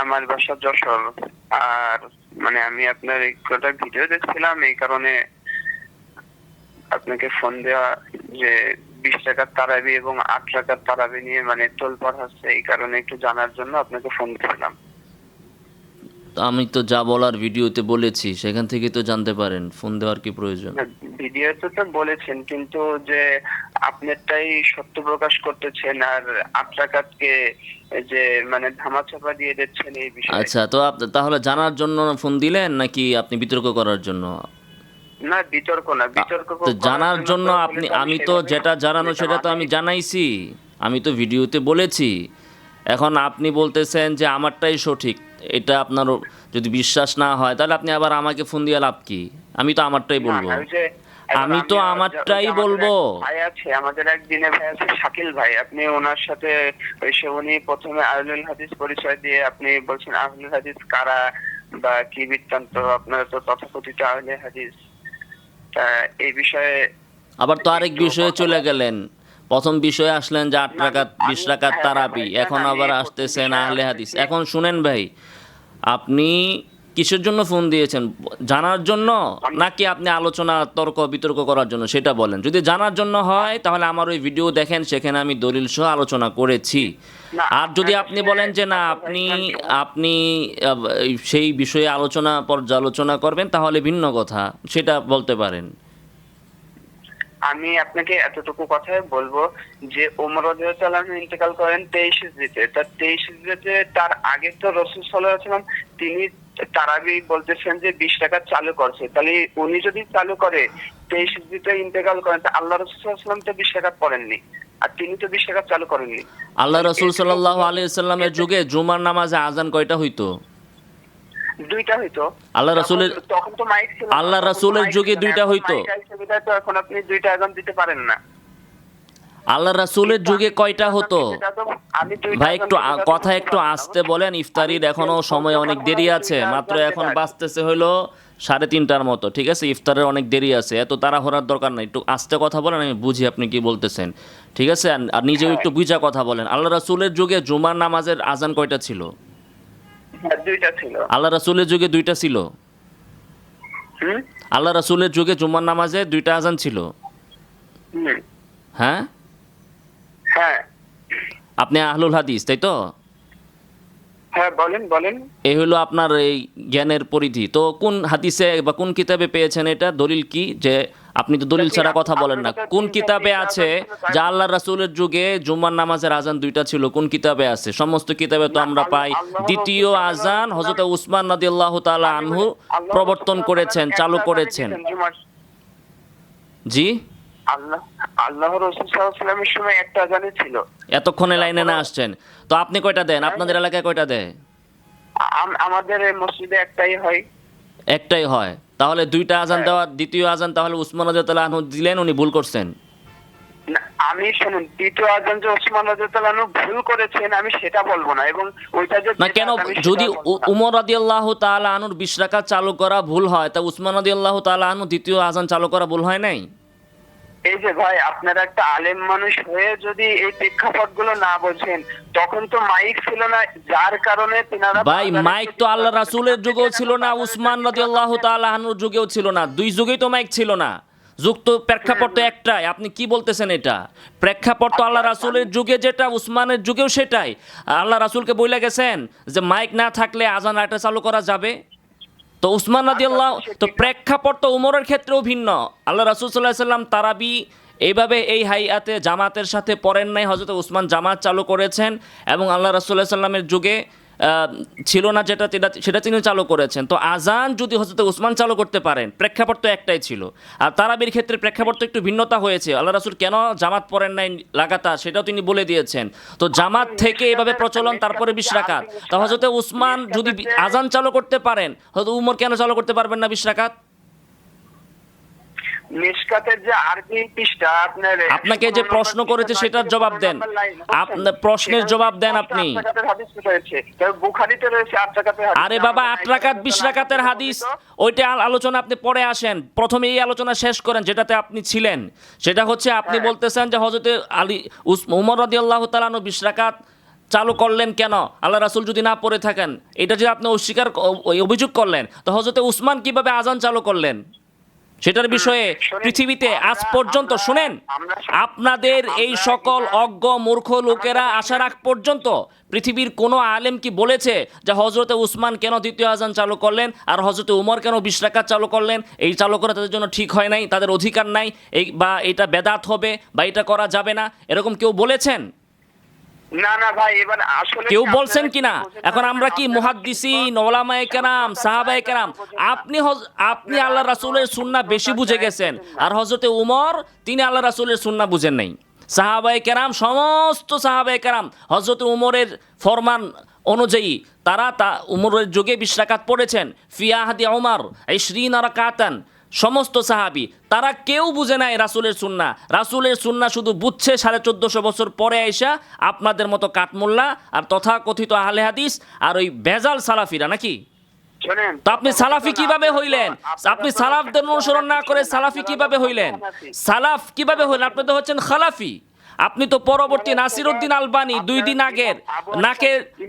আমার বাসা যশোর। আর মানে আমি আপনার একটা ভিডিও দেখছিলাম, এই কারণে আপনাকে ফোন দেওয়া, যে 20 টাকার তারাবি এবং 8 টাকার তারাবি নিয়ে মানে তোলপাড় হচ্ছে, এই কারণে একটু জানার জন্য আপনাকে ফোন দিয়েছিলাম। আমি তো যা বলার ভিডিওতে বলেছি, সেখান থেকে তো জানতে পারেন, ফোন দেওয়ার কি প্রয়োজন? ভিডিওতে তো বলেছেন, কিন্তু যে আপনারটাই সত্য প্রকাশ করতেছেন আর 8 টাকাকে যে মানে ধামাচাপা দিয়ে দিচ্ছেন এই বিষয়ে। আচ্ছা, তো তাহলে জানার জন্য ফোন দিলেন নাকি আপনি বিতর্ক করার জন্য? না, বিতর্ক না, বিতর্ক তো করার জানার জন্য তো আপনি, হলে তো আমি তো সেভাবে যেটা জানানো নিতাম। সেটা তো আমি জানাইছি, আমি তো ভিডিওতে বলেছি। এখন আপনি বলতেছেন যে আমারটাই সঠিক, এটা আপনার যদি বিশ্বাস না হয় তাহলে আপনি আবার আমাকে ফোন দিয়ে লাভ কি? আমি তো আমারটাই না বলবো। না, ওই যে এখন আমি তো আমারটাই আমাদের বলবো। এক ভাই আছে, আমাদের এক দিনে ভাই আছে শাকিল ভাই, আপনি ওনার সাথে উনি প্রথমে আহলুল হাদিস পরিচয় দিয়ে আপনি বলছেন আহলুল হাদিস কারা বা কি বৃত্তান্ত, আপনারা তো তথাকথিত আহলে হাদিস। তা এই বিষয়ে আবার তো আরেক একটু বিষয়ে কথা চলে বলেন। গেলেন। প্রথম বিষয়ে আসলেন যে 8 না, রাকাত 20 রাকাত হ্যাঁ হ্যাঁ তারাবি, ভাই, জান এখন আমি আবার প্রথম আসতেছেন বিষয়ে আহলে হাদিস। আসতেছি। এখন শুনেন ভাই, আপনি কিসের জন্য ফোন দিয়েছেন? জানার জন্য নাকি আপনি আলোচনা তর্ক বিতর্ক করার জন্য, সেটা বলেন। যদি জানার জন্য হয় তাহলে আমার ওই ভিডিও দেখেন, সেখানে আমি দলিল সহ আলোচনা করেছি। না, আর যদি আপনার আপনি কাছে বলেন যে না, আচ্ছা ভাই, আপনি শুনেন। আপনি সেই বিষয়ে আলোচনা পর্যালোচনা করবেন, তাহলে ভিন্ন কথা, সেটা বলতে পারেন। আমি আপনাকে এতটুকু কথাই বলবো যে ওমর রাদিয়াল্লাহু আনহু ইন্তেকাল করেন 23 হিজরিতে। তার 23 হিজরিতে তার আগে তো রাসূল সাল্লাল্লাহু আলাইহি ওয়াসাল্লাম তিনি তারাবি বলতেছেন যে 20 টাকা চালু করছে। তাহলে উনি যদি চালু করে 23 হিজরিতে ইন্তেকাল করেন, তা আল্লাহ রাসূল সাল্লাল্লাহু আলাইহি ওয়াসাল্লাম তো 20 টাকা পড়েননি, আর তিনি তো 20 টাকা চালু করেননি। আল্লাহ রসুল সাল্লাল্লাহু আলাইহি সাল্লামের যুগে জুমার নামাজে আজান কয়টা হইতো? দুইটা হইতো। আল্লাহ রাসূলের তখন তো মাইক ছিল না, আল্লাহ তখন তো রাসূলের মাইক যুগে ছিল না। দুইটা এখন হইতো। মাইক আইছে বিধায় তো এখন আপনি দুইটা আযান দিতে পারেন না। আল্লাহ রাসূলের কিন্তু যুগে আমি কয়টা দুইটা আযান হতো? দিতে চাইতাম, আমি দুইটা ভাই আযান একটু দিতে চাইতাম, কথা দিতে একটু পারবো না, আস্তে বুঝছেন? বলেন, আমি ইফতারির এখনো সময় বলতে অনেক পারবো না দেরি যে আছে, দুইটা মাত্র আযান এখন যেটা। বাজতেছে হলো 3:30টার মতো, ঠিক আছে? ইফতারের অনেক দেরি আছে, এত তাড়াহুড়ার দরকার নাই, একটু আস্তে কথা বলেন, আমি বুঝি আপনি কি বলতেছেন, ঠিক আছে? আর নিজেও হ্যাঁ একটু বুঝা কথা বলেন। আল্লাহ রাসূলের যুগে জুমার নামাজের আজান কয়টা ছিল? হ্যাঁ, দুইটা ছিল। আল্লাহ রাসূলের যুগে দুইটা ছিল। হুম আল্লাহ রাসূলের যুগে জুমার নামাজে দুইটা আজান ছিল। হুম হ্যাঁ, হ্যাঁ আপনি আহলুল হাদিস, তাই তো? হ্যাঁ, বলেন বলেন। এই হলো আপনার এই জ্ঞানের পরিধি। তো কোন হাদিসে বা কোন কিতাবে পেয়েছেন এটা? দলিল কি যে আপনি তো দলিল দেখি ছাড়া কথা বলেন আপনার না। কাছে কোন তিনটা কিতাবে তিনটা আছে আযান ছিল, তাই যে না? আল্লাহ রাসূলের যুগে জুম্মার নামাজের আজান দুইটা ছিল? কোন কিতাবে আছে? সমস্ত কিতাবে তো না, আমরা পাই আল্লাহর রাসূল দ্বিতীয় সাল্লাল্লাহু আজান আলাইহি হযরত ওয়াসাল্লাম, উসমান রাদিয়াল্লাহু তাআলা আমি আনহু বলি আল্লাহর রাসূল প্রবর্তন সাল্লাল্লাহু আলাইহি করেছেন, ওয়াসাল্লাম চালু একটা আযানই করেছেন। দিতেন জুমার। জি, আল্লাহ আল্লাহর রাসূল সাল্লাল্লাহু আলাইহি ওয়াসাল্লামের সময় একটা আযানই ছিল। এতক্ষণে লাইনে না তারপরে আসছেন। তো আপনি কয়টা দেন? হ্যাঁ, আপনাদের এলাকায় কয়টা দেয়? আমাদের এই মসজিদে একটাই হয়। একটাই হয়। তাহলে দুইটা আজান হ্যাঁ। দেওয়া, দ্বিতীয় আজান তাহলে উসমান রাদিয়াল্লাহু আনহু দিলেন, উনি ভুল করছেন। না, আমি শুনুন, দ্বিতীয় আযান যে ওসমান রাদিয়াল্লাহু আনহু ভুল করেছেন আমি সেটা বলবো না, এবং ওইটা যে না কেন? বিদআত আমি যদি সেটাও বলবো না। উমর রাদিয়াল্লাহু তাআলা আনহুর 20 রাকাত চালু করা ভুল হয়, তা উসমান রাদিয়াল্লাহু তাআলা আনহু দ্বিতীয় আজান চালু করা ভুল হয় নাই? এই যে ভাই, আপনারা একটা আলেম মানুষ হয়ে যদি এই প্রেক্ষাপটগুলো না বোঝেন, তখন তো মাইক ছিল না, যার কারণে তিনারা ভাই মাইক তো আল্লাহ রাসূলের যুগেও ছিল না, উসমান রাদিয়াল্লাহু তাআলা আনহুর যুগেও ছিল না, দুই যুগেই তো মাইক ছিল না। যুগ তো প্রেক্ষাপট তো একটাই, আপনি কি বলতেছেন এটা? প্রেক্ষাপট তো আল্লাহ রাসূলের যুগে যেটা, উসমানের যুগেও সেটাই। আল্লাহ রাসূলকে বইলা গেছেন যে মাইক না থাকলে আজান আরেকটা চালু করা যাবে। তো উসমান রাদিয়াল্লাহু, তো প্রেক্ষাপট তো উমরের ক্ষেত্রেও ভিন্ন। আল্লাহ রাসূল সাল্লাল্লাহু আলাইহি সাল্লাম তারাবি এইভাবে এই হাইয়াতে জামাতের সাথে পড়েন নাই, হযরত উসমান জামাত চালু করেছেন, এবং আল্লাহ রাসূল সাল্লাল্লাহু আলাইহি সাল্লামের যুগে ছিল না যেটা, সেটা তিনি চালু করেছেন। তো আজান যদি হযরত উসমান চালু করতে পারেন, প্রেক্ষাপট তো একটাই ছিল। আর তারাবির ক্ষেত্রে প্রেক্ষাপট তো একটু ভিন্নতা হয়েছে। আল্লাহ রাসূল কেন জামাত পড়েন নাই লাগাতার, সেটাও তিনি বলে দিয়েছেন। তো জামাত থেকে এভাবে প্রচলন, তারপরে 20 রাকাত। তা হযরত উসমান যদি আজান চালু করতে পারেন, হযরত উমর কেন চালু করতে পারবেন না 20 রাকাত? মিশকাতের যে আরবি পৃষ্ঠা আপনার আপনাকে যে প্রশ্ন করেছে সেটার জবাব দেন। আপনার প্রশ্নের জবাব দেন আপনি। বুখারীতে রয়েছে 8 রাকাতের হাদিস। আরে বাবা, 8 রাকাত 20 রাকাতের হাদিস, ওইটা আলোচনা আপনি পরে আসেন। প্রথমে এই আলোচনা শেষ করেন যেটাতে আপনি ছিলেন। সেটা হচ্ছে আপনি বলতেছেন যে হযরত উমর রাদিয়াল্লাহু তাআলা 20 রাকাত চালু করলেন কেন? আল্লাহ রাসূল যদি না পড়ে থাকেন, এটা যে আপনি অভিযোগ করলেন, তো হযরতে উসমান কিভাবে আজান চালু করলেন? সেটার বিষয়ে পৃথিবীতে আজ পর্যন্ত শুনেন, আপনাদের এই সকল অজ্ঞ মূর্খ লোকেরা আসার আগ পর্যন্ত পৃথিবীর কোনো আলেম কি বলেছে যে হজরতে উসমান কেন দ্বিতীয় আজান চালু করলেন আর হজরতে উমর কেন 20 রাকাত চালু করলেন? এই চালু করা তাদের জন্য ঠিক হয় নাই, তাদের অধিকার নাই, এই বা এটা বেদাত হবে বা এটা করা যাবে না, এরকম কেউ বলেছেন? না না ভাই, এবার আসলে কেউ বলছেন কিনা? এখন আমরা কি মুহাদ্দিসিন, উলামায়ে কেরাম, সাহাবায়ে কেরাম, আপনি আল্লাহ রাসূলের সুন্নাহ বেশি বুঝে গেছেন, আর হযরতে উমর তিনি আল্লাহ রাসূলের সুন্নাহ বুঝেন নাই। সাহাবায়ে কেরাম, সমস্ত সাহাবায়ে কেরাম হযরতে উমরের ফরমান অনুযায়ী তারা উমরের যুগে 20 রাকাত পড়েছেন। ফি আহদি উমর 20 রাকাতান, সমস্ত সাহাবী তারা কেউ বুঝে নাই রাসূলের সুন্নাহ। রাসূলের সুন্নাহ শুধু বুঝছে 1450 বছর পরে আইসা আপনাদের মতো কাঠমোল্লা আর তথাকথিত আহলে হাদিস আর ওই বেজাল সালাফিরা, নাকি? তো আপনি সালাফি কিভাবে হইলেন? আপনি সালাফদের অনুসরণ না করে সালাফি কিভাবে হইলেন? সালাফ কিভাবে হইলেন? আপনি তো হচ্ছেন খালাফি। আপনি তো পরবর্তী নাসিরউদ্দিন আলবানী 2 দিন আগের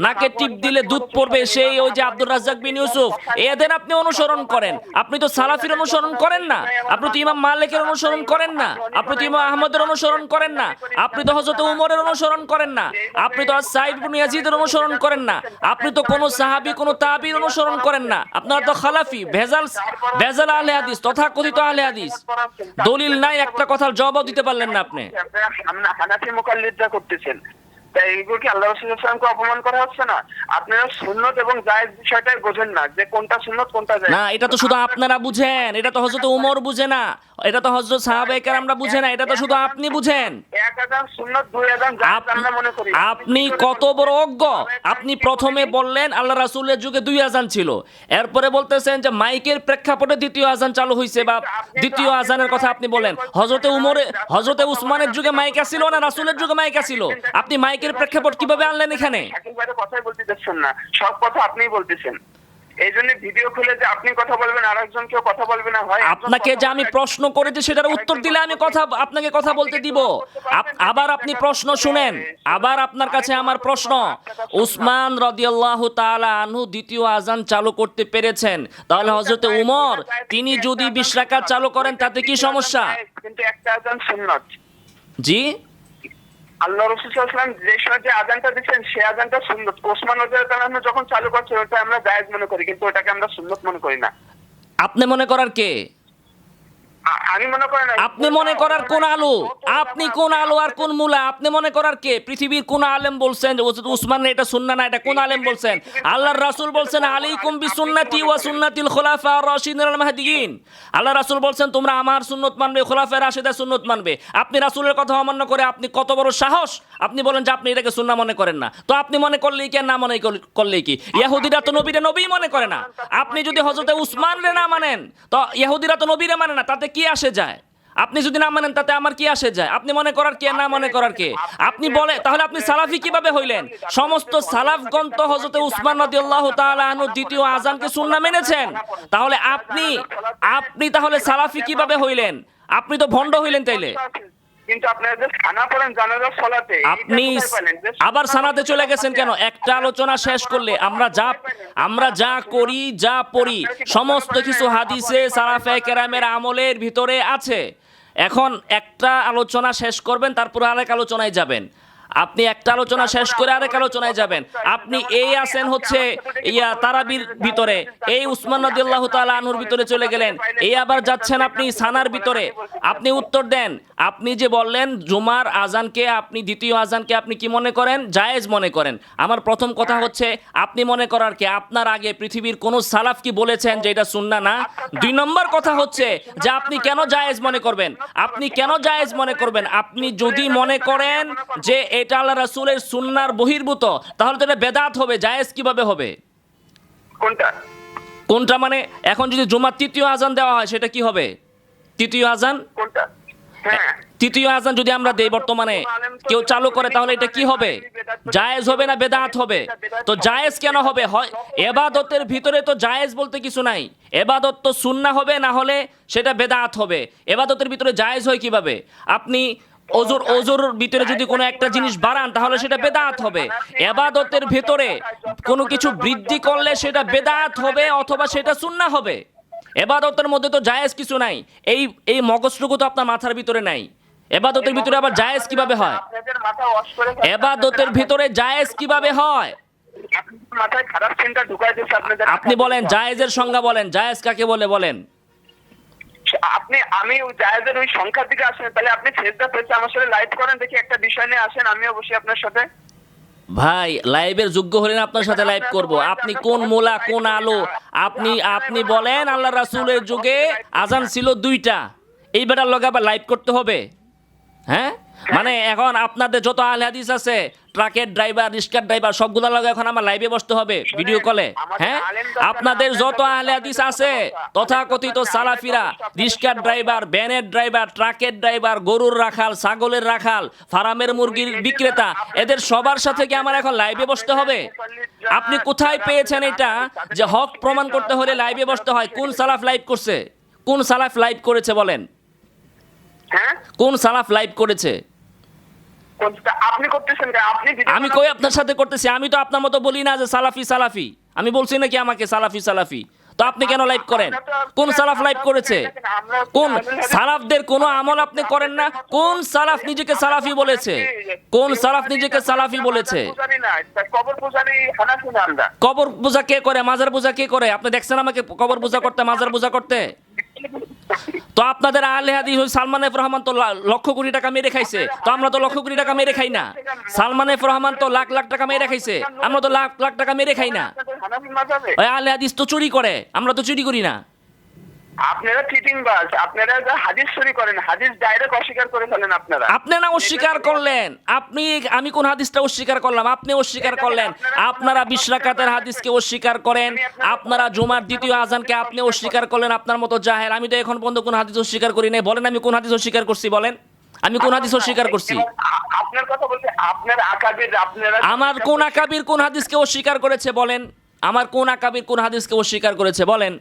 নাকে টিপ দিলে দুধ পড়বে সেই ওই যে আব্দুর রাজ্জাক বিন ইউসুফ, এদের আপনি অনুসরণ করেন। আপনি তো সালাফির অনুসরণ করেন না, আপনি তো ইমাম মালিকের অনুসরণ করেন না, আপনি তো ইমাম আহমদের অনুসরণ করেন না, আপনি তো হযরত উমরের অনুসরণ করেন না, আপনি তো সাঈদ ইবনে ইয়াজিদের অনুসরণ করেন না, আপনি তো কোনো সাহাবী কোনো তাবিঈর অনুসরণ করেন না। আপনারা তো খালাফি, ভেজাল আহলে হাদিস, তথাকথিত আহলে হাদিস। দলিল নাই, একটা কথার জবাব দিতে পারলেন না আপনি। হানাফি মুকাল্লিদরা করতেছেন, তাই এগুলো কি আল্লাহ রাসূলের সাল্লাল্লাহু আলাইহি ওয়াসাল্লামকে অপমান করা হচ্ছে না? আপনারা সুন্নাত এবং জায়েজ বিষয়টাই বোঝেন না, যে কোনটা সুন্নাত কোনটা জায়েজ। না, এটা তো শুধু আপনারা বুঝেন, এটা তো হযরত উমর বুঝে না, এটা তো হযরত সাহাবায়ে কেরামরা বুঝে না, এটা তো শুধু আপনি বুঝেন। এক আযান সুন্নাত, দুই আযান জায়েজ আমরা মনে করি। আপনি কত বড় অজ্ঞ! আপনি প্রথমে বললেন আল্লাহ রাসূলের যুগে 2 আযান ছিল, এরপরে বলতেছেন যে মাইকের প্রেক্ষাপটে দ্বিতীয় আযান চালু হইছে, বা দ্বিতীয় আযানের কথা আপনি বলেন। হযরতে উসমানের যুগে মাইক ছিল না, রাসূলের যুগে মাইক ছিল? আপনি মাইকের প্রেক্ষাপট কিভাবে আনলেন এখানে? একেবারে কথাই বলতে দিচ্ছেন না, সব কথা আপনিই বলতেছেন। এই জন্য ভিডিও খুলে যে আপনি কথা বলবেন আর একজন কেউ কথা বলবে না হয়। আপনাকে যে আমি প্রশ্ন করেছি সেটার উত্তর দিলে আমি আপনাকে কথা বলতে দিব। আবার আপনি প্রশ্ন শুনেন, আবার আপনার কাছে আমার প্রশ্ন, উসমান রাদিয়াল্লাহু তাআলা আনহু দ্বিতীয় আযান চালু করতে পেরেছেন, তাহলে হযরতে উমর তিনি যদি 20 রাকাত চালু করেন তাতে কি সমস্যা? কিন্তু একটা আযান সুন্নাত। জি, আল্লাহ রাসূল সাল্লাল্লাহু আলাইহি ওয়াসাল্লাম যে সময় যে আযানটা দিচ্ছেন সেই আযানটা সুন্নাত। ওসমান রাদিয়াল্লাহু তাআলা যখন চালু করছে ওটা আমরা জায়েজ মনে করি, কিন্তু ওটাকে আমরা সুন্নাত মনে করি না। আপনি মনে করার কে? আমি মনে করি না। আপনি মনে করার কোন আলো? আপনি কোন আলো আর কোন মূলা? আপনি মনে করার কে? পৃথিবীর কোন আলেম বলছেন যে উসমানের এটা সুন্নাহ না? এটা কোন আলেম বলছেন? আল্লাহর রাসূল বলছেন আলাইকুম বিসুন্নতি ওয়া সুন্নাতিল খুলাফা আর-রাশিদিন আল-মাহদিয়িন। আল্লাহ রাসূল বলছেন তোমরা আমার সুন্নাত মানবে, খুলাফায়ে রাশিদের সুন্নাত মানবে। আপনি রাসূলের কথা অমান্য করে আপনি কত বড় সাহস? আপনি বলেন যে আপনি এটাকে সুন্নাহ মনে করেন না। তো আপনি মনে করলেই কি আর না মনে করলেই কি? ইহুদিরা তো নবীরে নবী মনে করে না। আপনি যদি হযরতে উসমানরে না মানেন তো ইহুদিরা তো নবীরে মানে না, তাতে কি আসে যায়? আপনি যদি না মানেন তাতে আমার কি আসে যায়? আপনি মনে করার কে না মনে করার কে? আপনি বলে তাহলে আপনি সালাফি কিভাবে হইলেন? সমস্ত সালাফগণ তো হযরতে উসমান রাদিয়াল্লাহু তাআলা আনহু দ্বিতীয় আযানকে সুন্নাহ মেনেছেন, তাহলে আপনি তাহলে সালাফি কিভাবে হইলেন? আপনি তো ভণ্ড হইলেন তাইলে। কিন্তু আপনারা যে সানা পড়েন জানাজার সালাতে, আপনি আবার সানাতে চলে গেছেন কেন? একটা আলোচনা শেষ করলে আমরা যা করি যা পড়ি সমস্ত কিছু হাদিসে সালাফে কেরামের আমলের ভিতরে আছে। এখন একটা আলোচনা শেষ করবেন, তারপর আরেক আলোচনায় যাবেন। আপনি একটা আলোচনা শেষ করে আরেক আলোচনায় যাবেন। আপনি এই আছেন হচ্ছে তারাবির ভিতরে, এই উসমান রাদিয়াল্লাহু তাআলা আনহুর ভিতরে চলে গেলেন, এই আবার যাচ্ছেন আপনি সানার ভিতরে। আপনি উত্তর দেন। আপনি যে বললেন জুমার আজানকে আপনি দ্বিতীয় আজানকে আপনি কি মনে করেন? জায়েজ মনে করেন। আমার প্রথম কথা হচ্ছে আপনি মনে করার কি? আপনার আগে পৃথিবীর কোন সালাফ কি বলেছেন যে এটা সুন্নাহ না? 2 নম্বর কথা হচ্ছে যে আপনি কেন জায়েজ মনে করবেন? আপনি কেন জায়েজ মনে করবেন? আপনি যদি মনে করেন যে এটা আল্লাহ রাসূলের সুন্নাহর বহির্ভূত, তাহলে তো এটা বেদাত হবে। জায়েজ কিভাবে হবে? কোনটা মানে এখন যদি জুমার তৃতীয় আজান দেওয়া হয় সেটা কি হবে? তৃতীয় আজান কোনটা? হ্যাঁ, তৃতীয় আজান যদি আমরা দেই বর্তমানে কেউ চালু করে, তাহলে এটা কি হবে? জায়েজ হবে না বেদাত হবে? তো জায়েজ কেন হবে? হয় ইবাদতের ভিতরে তো জায়েজ বলতে কিছু নাই। ইবাদত তো সুন্নাহ হবে, না হলে সেটা বেদাত হবে। ইবাদতের ভিতরে জায়েজ হয় কিভাবে? আপনি ওজোর ভিতরে যদি কোনো একটা জিনিস বাড়ান তাহলে সেটা বেদাত হবে। এবাদতের ভেতরে কোনো কিছু বৃদ্ধি করলে সেটা বেদাত হবে অথবা সেটা সুন্নাহ হবে। এবাদতের মধ্যে তো জায়েজ কিছু নাই। এই মগজটুকু তো আপনার মাথার ভিতরে নাই। এবাদতের ভিতরে আবার জায়েজ কিভাবে হয়? আপনাদের মাথা ওয়াশ করে এবাদতের ভিতরে জায়েজ কিভাবে হয়? মাথায় খারাপ চিন্তা ঢুকাই দিচ্ছে আপনাদের। আপনি বলেন জায়েজের সংজ্ঞা বলেন, জায়েজ কাকে বলে বলেন? আমি ওই জায়েজের ওই সংখ্যার দিকে আসেন, তাহলে আপনি ফেসটা পেয়েছে আমার সাথে লাইভ করেন, দেখি একটা বিষয় নিয়ে আসেন, আমিও বসি আপনার সাথে। ভাই লাইভের যোগ্য হলেন আপনার সাথে লাইভ করব। আপনি কোন মোলা কোন আলো? আপনি বলেন আল্লাহ রাসূলের যুগে আজান ছিল 2টা, এই বেটার লগে আবার লাইভ করতে হবে? হ্যাঁ, মানে এখন আপনাদের যত আহলে হাদিস আছে, ট্রাকের ড্রাইভার, রিক্সার ড্রাইভার, সবগুলোর লগে এখন আমার লাইভে বসতে হবে ভিডিও কলে? হ্যাঁ, আপনাদের যত আহলে হাদিস আছে তথাকথিত সালাফিরা, রিক্সার ড্রাইভার, ভ্যানের ড্রাইভার, ট্রাকের ড্রাইভার, গরুর রাখাল, ছাগলের রাখাল, ফার্মের মুরগির বিক্রেতা, এদের সবার সাথে কি আমার এখন লাইভে বসতে হবে? আপনি কোথায় পেয়েছেন এটা যে হক প্রমাণ করতে হলে লাইভে বসতে হয়? কোন সালাফ লাইভ করছে? কোন সালাফ লাইভ করেছে বলেন? হ্যাঁ, কোন সালাফ লাইভ করেছে? আপনি করতেছেন কেন? আপনি আমি কই আপনার সাথে করতেছি? আমি তো আপনার মতো বলি না যে সালাফি সালাফি। আমি বলছি নাকি আমাকে সালাফি সালাফি? তো আপনি কেন লাইভ করেন? কোন সালাফ লাইভ করেছে? কোন সালাফদের কোন আমল আপনি করেন না? কোন সালাফ নিজেকে সালাফি বলেছে? কোন সালাফ নিজেকে সালাফি বলেছে? কবর পূজারি হানাফি না আমরা। কবর পূজা কে করে? মাজার পূজা কে করে? আপনি দেখছেন আমাকে কবর পূজা করতে, মাজার পূজা করতে? তো আপনাদের আহলে হাদিস সালমান এফ রহমান তো লক্ষ কোটি টাকা মেরে খাইছে, তো আমরা তো লক্ষ কোটি টাকা মেরে খাই না। সালমান এফ রহমান তো লাখ লাখ টাকা মেরে খাইছে, আমরা তো লাখ লাখ টাকা মেরে খাই না। হানাফি মাযহাবে ওই আহলে হাদিস তো চুরি করে, আমরা তো চুরি করি না। আপনারা চিটিং বাজ, আপনারা যা হাদিস চুরি করেন, হাদিস ডাইরেক্ট অস্বীকার করে ফেলেন আপনারা। আপনি না অস্বীকার করলেন? আমি কোন হাদিসটা অস্বীকার করলাম? আপনি অস্বীকার করলেন। আপনারা 20 রাকাতের হাদিসকে অস্বীকার করেন, আপনারা জুমার দ্বিতীয় আজানকে আপনি অস্বীকার করলেন আপনার মতো জাহেল। আমি তো এখন পর্যন্ত কোন হাদিস অস্বীকার করি নাই। বলেন আমি কোন হাদিস অস্বীকার করছি? বলেন আমি কোন হাদিস অস্বীকার করছি? আপনার কথা বলতে আপনার আকাবির, আপনারা আমার কোন আকাবির কোন হাদিসকে অস্বীকার করেছে বলেন? আমার কোন আকাবির কোন হাদিসকে অস্বীকার করেছে বলেন?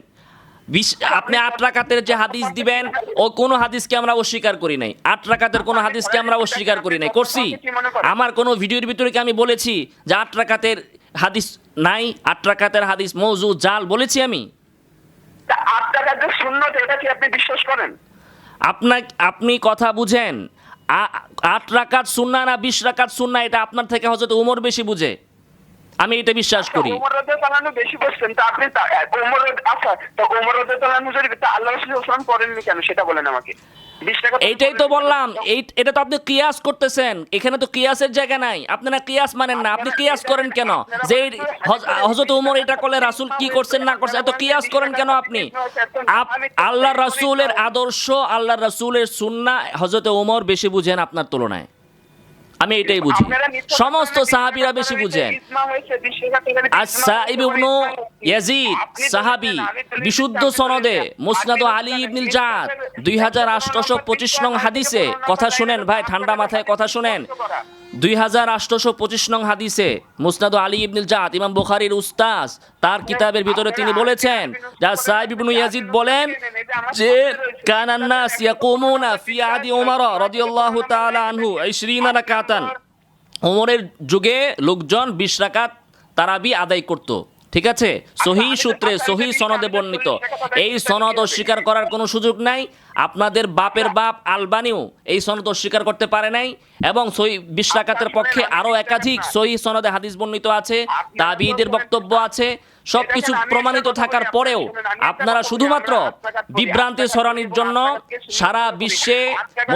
আপনি 8 রাকাতের যে হাদিস দিবেন ও কোন হাদিসকে আমরা অস্বীকার করি নাই। 8 রাকাতের কোন হাদিসকে আমরা অস্বীকার করি নাই। করছি? আমার কোন ভিডিওর ভিতরে কি আমি বলেছি যে 8 রাকাতের হাদিস নাই, 8 রাকাতের হাদিস মওজু জাল বলেছি আমি? 8 রাকাতের সুন্নাত, এটা কি আপনি বিশ্বাস করেন? আপনি কথা বুঝেন? 8 রাকাত সুন্নাহ না 20 রাকাত সুন্নাহ, এটা আপনার থেকে হযরত ওমর বেশি বুঝে, আমি এটা বিশ্বাস করি। ওমর রাদিয়াল্লাহু তাআলা বেশি বলছেন, তো আপনি ওমর, আচ্ছা তো ওমর রাদিয়াল্লাহু তাআলা যদি আল্লাহ রাসূল সাল্লাল্লাহু আলাইহি ওয়াসাল্লাম করেননি কেন সেটা বলেন আমাকে। 20 টাকা এইটাই তো বললাম, এটা তো আপনি কিয়াস করতেছেন, এখানে তো কিয়াসের জায়গা নাই। আপনারা কিয়াস মানেন না, আপনি কিয়াস করেন কেন যে হযরত ওমর এটা করলে রাসূল কি করছেন না করছেন, এত কিয়াস করেন কেন আপনি? আল্লাহ রাসূলের আদর্শ, আল্লাহ রাসূলের সুন্নাহ হযরত ওমর বেশি বুঝেন আপনার তুলনায়, আমি এটাই বুঝি। সমস্ত সাহাবীরা বেশি বুঝেন। আস-সাইব ইবনু ইয়াজিদ সাহাবী, বিশুদ্ধ সনদে মুসনাদ আলী ইবনুল জাদ 2825 নং হাদিসে, কথা শুনেন ভাই, ঠান্ডা মাথায় কথা শুনেন। 2825 নং হাদিসে মুসনাদ আলী ইবনুল জাদ, ইমাম বুখারীর উস্তাদ, তার কিতাবের ভিতরে তিনি বলেছেন, যা সাইব ইবনু ইয়াজিদ বলেন যে কানান নাস ইয়াকুমুনা ফি আদি ওমর রাদিয়াল্লাহু তাআলা আনহু 20 রাকাতান। ওমরের যুগে লোকজন 20 রাকাত তারাবি আদায় করত। ঠিক আছে, সহিহ সূত্রে সহিহ সনদে বর্ণিত। এই সনদ অস্বীকার করার কোনো সুযোগ নাই। আপনাদের বাপের বাপ আলবানিও এই সনদ অস্বীকার করতে পারে নাই, এবং 20 রাকাতের পক্ষে আরো একাধিক সহিহ সনদে হাদিস বর্ণিত আছে, তাবিঈদের বক্তব্য আছে। সবকিছু প্রমাণিত থাকার পরেও আপনারা শুধুমাত্র বিভ্রান্তি ছড়ানোর জন্য, সারা বিশ্বে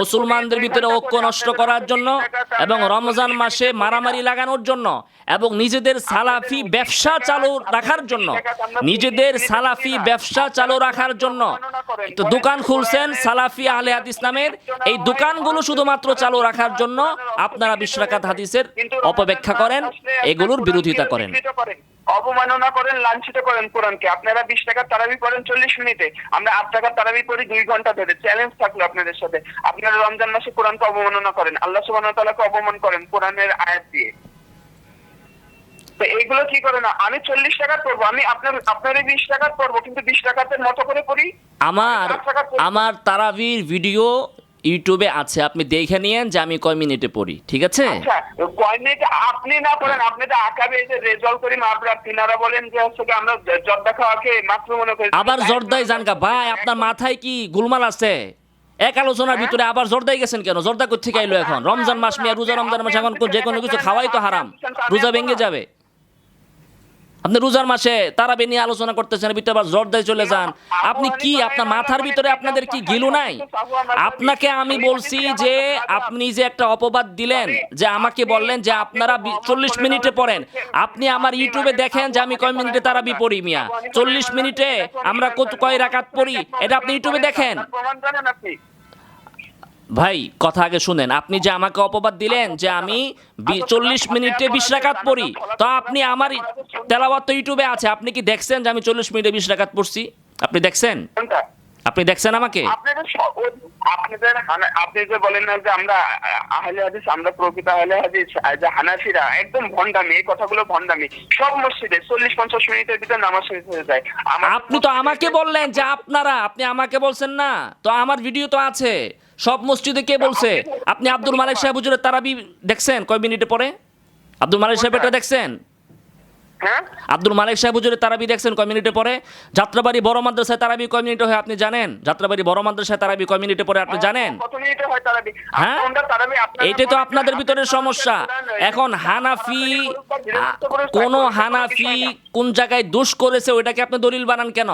মুসলমানদের ভিতরে ঐক্য নষ্ট করার জন্য, এবং রমজান মাসে মারামারি লাগানোর জন্য, এবং নিজেদের সালাফি ব্যবসা চালু রাখার জন্য, একটা দোকান খুলছেন সালাফি আহলে হাদিস নামের, এই দোকানগুলো শুধুমাত্র চালু রাখার জন্য আপনারা 20 রাকাত হাদিসের অপব্যাখ্যা করেন, এগুলোর বিরোধিতা করেন, অবমাননা করেন, লাঞ্ছিত করেন কোরআনকে। আপনারা 20 টাকা তারাবি পড়েন 40 মিনিটে, আমরা 8 টাকা তারাবি পড়ি 2 ঘন্টা ধরে। চ্যালেঞ্জ থাকলো আপনাদের সাথে, আপনারা রমজান মাসে কোরআনকে অবমাননা করেন, আল্লাহ সুবহানাহু ওয়া তাআলাকে অপমান করেন কোরআনের আয়াত দিয়ে। তো এইগুলো কি করে না? আমি 40 টাকা পড়বো, আমি আপনার 20 টাকা পড়বো, কিন্তু 20 টাকাতে মতো করে পড়ি। আমার তারাবির ভিডিও ইউটিউবে আছে, আপনি দেখে নিয়েন যে আমি কয় মিনিটে পড়ি, ঠিক আছে? আচ্ছা কয় মিনিট আপনি না পড়েন, আপনি তো আকাবে এই যে রেজাল্ট করি মাপরা তিনারা বলেন যে হচ্ছে কি আমরা জর্দা খাওয়াকে মাত্র মনে করি। আবার জর্দায় জানকা ভাই, আপনার মাথায় কি গোলমাল আছে? এক আলোচনার ভিতরে আবার জর্দায় গেছেন কেন? জর্দা কোথেকে আইলো এখন? রমজান মাস মিয়া, রোজা রমজান মাস, এখন যে কোনো কিছু খাওয়াই তো হারাম, রোজা ভেঙে যাবে। আপনি রোজার মাসে তারাবি নিয়ে আলোচনা করতেছেন, ভিতরে আবার জর্দায় চলে যান। আপনি কি, আপনার মাথার ভিতরে আপনাদের কি গিলু নাই? আপনাকে আমি বলছি যে আপনি যে একটা অপবাদ দিলেন, যে আমাকে বললেন যে আপনারা 40 মিনিটে পড়েন। আপনি আমার ইউটিউবে দেখেন যে আমি কয় মিনিটে তারাবি পড়ি মিয়া। 40 মিনিটে আমরা কয় রাকাত পড়ি, এটা আপনি ইউটিউবে দেখেন। প্রমাণ জানেন আপনি? ভাই কথা আগে শুনেন, আপনি যে আমাকে অপবাদ দিলেন যে আমি 40 মিনিটে 20 রাকাত পড়ি, তো আপনি আমার তেলাওয়াত তো ইউটিউবে আছে, আপনি কি দেখছেন যে আমি 40 মিনিটে 20 রাকাত পড়ছি? আপনি দেখছেন? কোনটা? আপনি দেখছেন আমাকে? আপনি যে বলেন না যে আমরা আহলে হাদিস, আমরা প্রকৃত আহলে হাদিস, যে হানাফিরা একদম ভন্ডামি, এই কথাগুলো ভন্ডামি। সব মসজিদে 40-50 মিনিটের ভিতরে নামাজ শেষ হয়ে যায়। আপনি তো আমাকে বললেন যে আপনারা, আপনি আমাকে বলছেন না তো? আমার ভিডিও তো আছে। সব মসজিদে কে বলছে? আপনি আব্দুল মালিক সাহেব হুজুরের তারাবি দেখছেন কয় মিনিটে পড়ে? আব্দুল মালিক সাহেব এটা দেখছেন? হ্যাঁ, আব্দুল মালিক সাহেব হুজুরের তারাবি দেখছেন কয় মিনিটে পড়ে? যাত্রাবাড়ি বড় মাদ্রাসায় তারাবি কয় মিনিটে হয় আপনি জানেন? যাত্রাবাড়ি বড় মাদ্রাসায় তারাবি কয় মিনিটে পড়ে আপনি জানেন? কত মিনিটে হয় তারাবি? হ্যাঁ, এইটাই তো আপনাদের ভিতরে সমস্যা। এখন হানাফি, কোন হানাফি কোন জায়গায় দোষ করেছে ওইটাকে আপনি দলিল বানান কেন?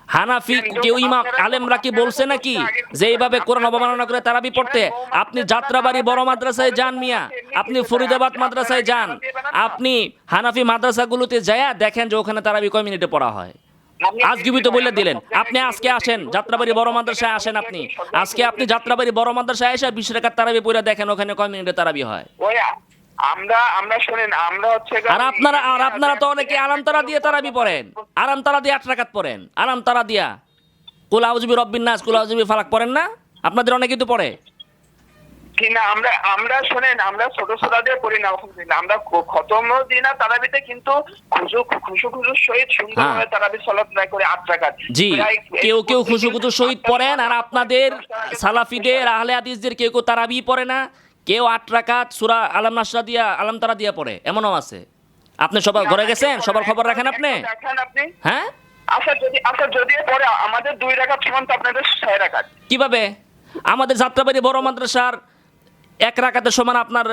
হানাফি কেউ ইমাম আলেমরা কি বলছে নাকি যে এইভাবে কোরআন অবমাননা করে তারাবি পড়তে? আপনি যাত্রাবাড়ি বড় মাদ্রাসায় যান মিয়া, আপনি ফরিদাবাদ মাদ্রাসায় যান, আপনি হানাফি মাদ্রাসাগুলোতে যায় দেখেন যে ওখানে তারাবি কয় মিনিটে পড়া হয়। আজকে তো বলে দিলেন। আপনি আজকে আসেন যাত্রাবাড়ি বড় মাদ্রাসায়, আসেন আপনি আজকে, আপনি যাত্রাবাড়ি বড় মাদ্রাসায় এসে 20 রাকাত তারাবি পড়ে দেখেন ওখানে কয় মিনিটে তারাবি হয়। আমরা শুনেন, আমরা হচ্ছে আর আপনারা তো অনেকে আরাম তারা দিয়ে তারাবি পড়েন, আরাম তারা দিয়ে 8 রাকাত পড়েন, আরাম তারা দিয়া কুল আউযু বিরাব্বিন নাস, কুল আউযু বিফালাক পড়েন না? আপনাদের অনেকেই তো পড়ে কিনা। আমরা শুনেন, আমরা ছোট ছোট দিয়ে পড়ি না, আমরা খতম দিই না তারাবিতে, কিন্তু খুশু সহিত সুন্দরভাবে তারাবি সালাত আদায় করে 8 রাকাত। জি, কেউ খুশু সহিত পড়েন, আর আপনাদের সালাফিদের আহলে হাদিসদের কেউ তারাবি পড়ে না, কেউ 8 রাকাত সূরা আলাম নাসরা দিয়া আলাম তারা দিয়া পড়ে, এমনও আছে। আপনি সবার ঘরে গেছেন, সবার খবর রাখেন আপনি? হ্যাঁ, যদি পরে আমাদের 2 রাকাত সমান তো আপনাদের 6 রাকাত। কিভাবে? আমাদের যাত্রাবাড়ি বড় মাদ্রাসার 1 রাকাতের সমান আপনার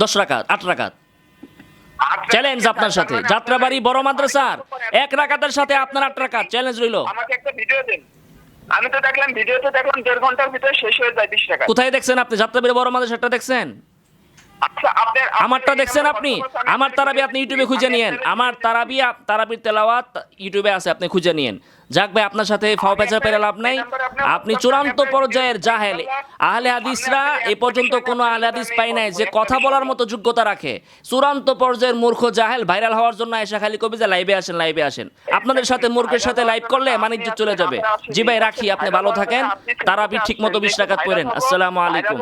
10 রাকাত, 8 রাকাত। চ্যালেঞ্জ আপনার সাথে, যাত্রাবাড়ি বড় মাদ্রাসার 1 রাকাতের সাথে আপনার 8 রাকাত, চ্যালেঞ্জ রইল। আমাকে একটা ভিডিও দেন, আমি তো দেখলাম ভিডিওতে দেখুন 1.5 ঘন্টার ভিতরে শেষ হয়ে যায় 20 রাকাত। কোথায় দেখছেন আপনি? যাত্রাবাড়ি বড় মাদ্রাসাটা দেখছেন? আচ্ছা, আমারটা দেখছেন আপনি? আমার তারাবি আপনি ইউটিউবে খুঁজে নিয়েন, আমার তারাবির তেলাওয়াত ইউটিউবে আছে, আপনি খুঁজে নিয়েন। যাক ভাই, আপনার সাথে ফাও পেঁচা পেরে লাভ নাই। আপনি চূড়ান্ত পর্যায়ের জাহেল। আহলে হাদিসরা এ পর্যন্ত কোনো আহলে হাদিস পাই নাই যে কথা বলার মতো যোগ্যতা রাখে। চূড়ান্ত পর্যায়ের মূর্খ জাহেল, ভাইরাল হওয়ার জন্য এসে খালি কবি যে লাইভে আসেন। আপনাদের সাথে মূর্খের সাথে লাইভ করলে বাণিজ্য চলে যাবে। জি ভাই রাখি, আপনি ভালো থাকেন, তারাবি ঠিক মতো 20 রাকাত পড়েন। আসসালামু আলাইকুম।